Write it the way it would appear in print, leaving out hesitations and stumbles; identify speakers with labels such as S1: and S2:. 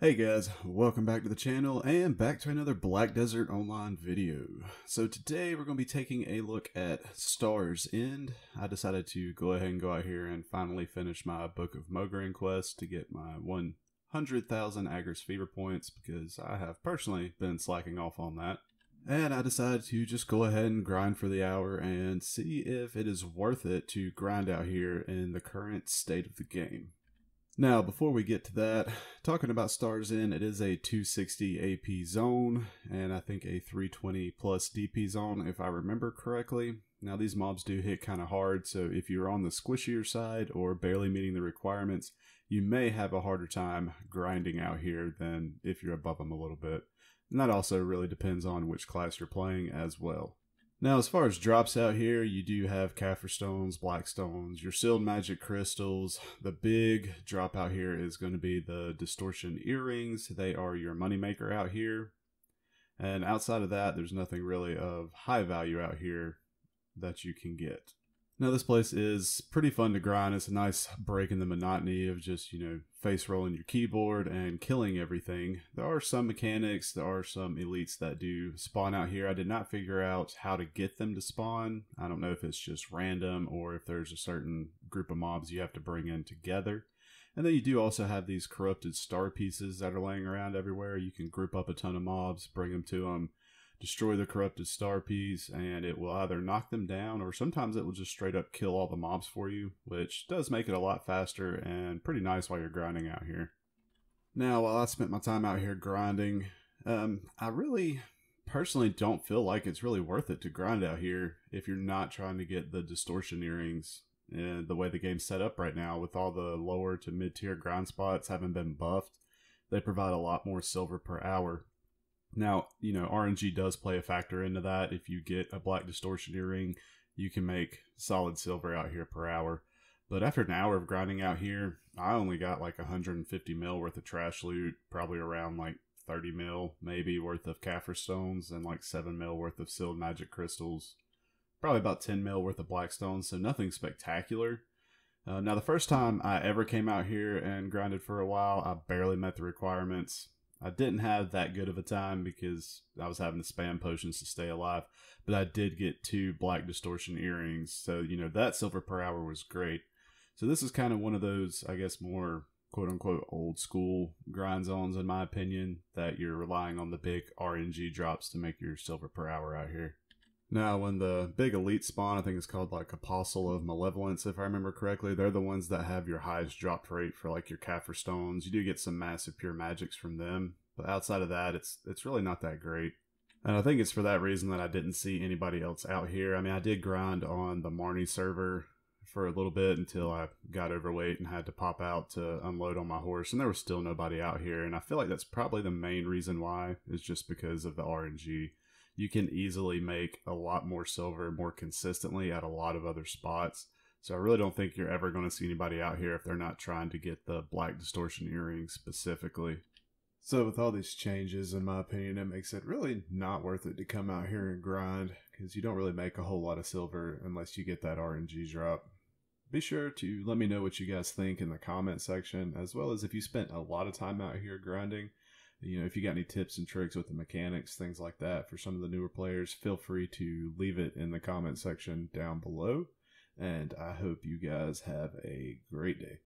S1: Hey guys, welcome back to the channel and back to another Black Desert Online video. So today we're going to be taking a look at Star's End. I decided to go ahead and go out here and finally finish my Book of Mograine quest to get my 100,000 Agris Fever points because I have personally been slacking off on that. And I decided to just go ahead and grind for the hour and see if it is worth it to grind out here in the current state of the game. Now, before we get to that, talking about Star's End, it is a 260 AP zone, and I think a 320 plus DP zone, if I remember correctly. Now, these mobs do hit kind of hard, so if you're on the squishier side or barely meeting the requirements, you may have a harder time grinding out here than if you're above them a little bit. And that also really depends on which class you're playing as well. Now, as far as drops out here, you do have Kaffir stones, black stones, your sealed magic crystals. The big drop out here is going to be the distortion earrings. They are your moneymaker out here. And outside of that, there's nothing really of high value out here that you can get. Now, this place is pretty fun to grind. It's a nice break in the monotony of just, face rolling your keyboard and killing everything. There are some mechanics, there are some elites that do spawn out here. I did not figure out how to get them to spawn. I don't know if it's just random or if there's a certain group of mobs you have to bring in together. And then you do also have these corrupted star pieces that are laying around everywhere. You can group up a ton of mobs, bring them to them, destroy the corrupted star piece, and it will either knock them down or sometimes it will just straight up kill all the mobs for you, which does make it a lot faster and pretty nice while you're grinding out here. Now, while I spent my time out here grinding, I really personally don't feel like it's really worth it to grind out here if you're not trying to get the distortion earrings. And the way the game's set up right now, with all the lower to mid-tier grind spots having been buffed, they provide a lot more silver per hour. Now, RNG does play a factor into that. If you get a black distortion earring, you can make solid silver out here per hour. But after an hour of grinding out here, I only got like 150 mil worth of trash loot, probably around like 30 mil maybe worth of Kaffir stones, and like 7 mil worth of sealed magic crystals. Probably about 10 mil worth of black stones, so nothing spectacular. Now, the first time I ever came out here and grinded for a while, I barely met the requirements. I didn't have that good of a time because I was having to spam potions to stay alive, but I did get 2 black distortion earrings, so that silver per hour was great. So this is kind of one of those, I guess, more quote-unquote old school grind zones in my opinion, that you're relying on the big RNG drops to make your silver per hour out here. Now, when the big elite spawn, I think it's called like Apostle of Malevolence, if I remember correctly, they're the ones that have your highest drop rate for like your Kaffir stones. You do get some massive pure magics from them, but outside of that, it's really not that great. And I think it's for that reason that I didn't see anybody else out here. I mean, I did grind on the Marnie server for a little bit until I got overweight and had to pop out to unload on my horse, and there was still nobody out here. And I feel like that's probably the main reason why, is just because of the RNG. You can easily make a lot more silver more consistently at a lot of other spots. So I really don't think you're ever going to see anybody out here if they're not trying to get the black distortion earrings specifically. So with all these changes, in my opinion, it makes it really not worth it to come out here and grind, because you don't really make a whole lot of silver unless you get that RNG drop. Be sure to let me know what you guys think in the comment section, as well as if you spent a lot of time out here grinding. If you got any tips and tricks with the mechanics, things like that for some of the newer players, feel free to leave it in the comment section down below. And I hope you guys have a great day.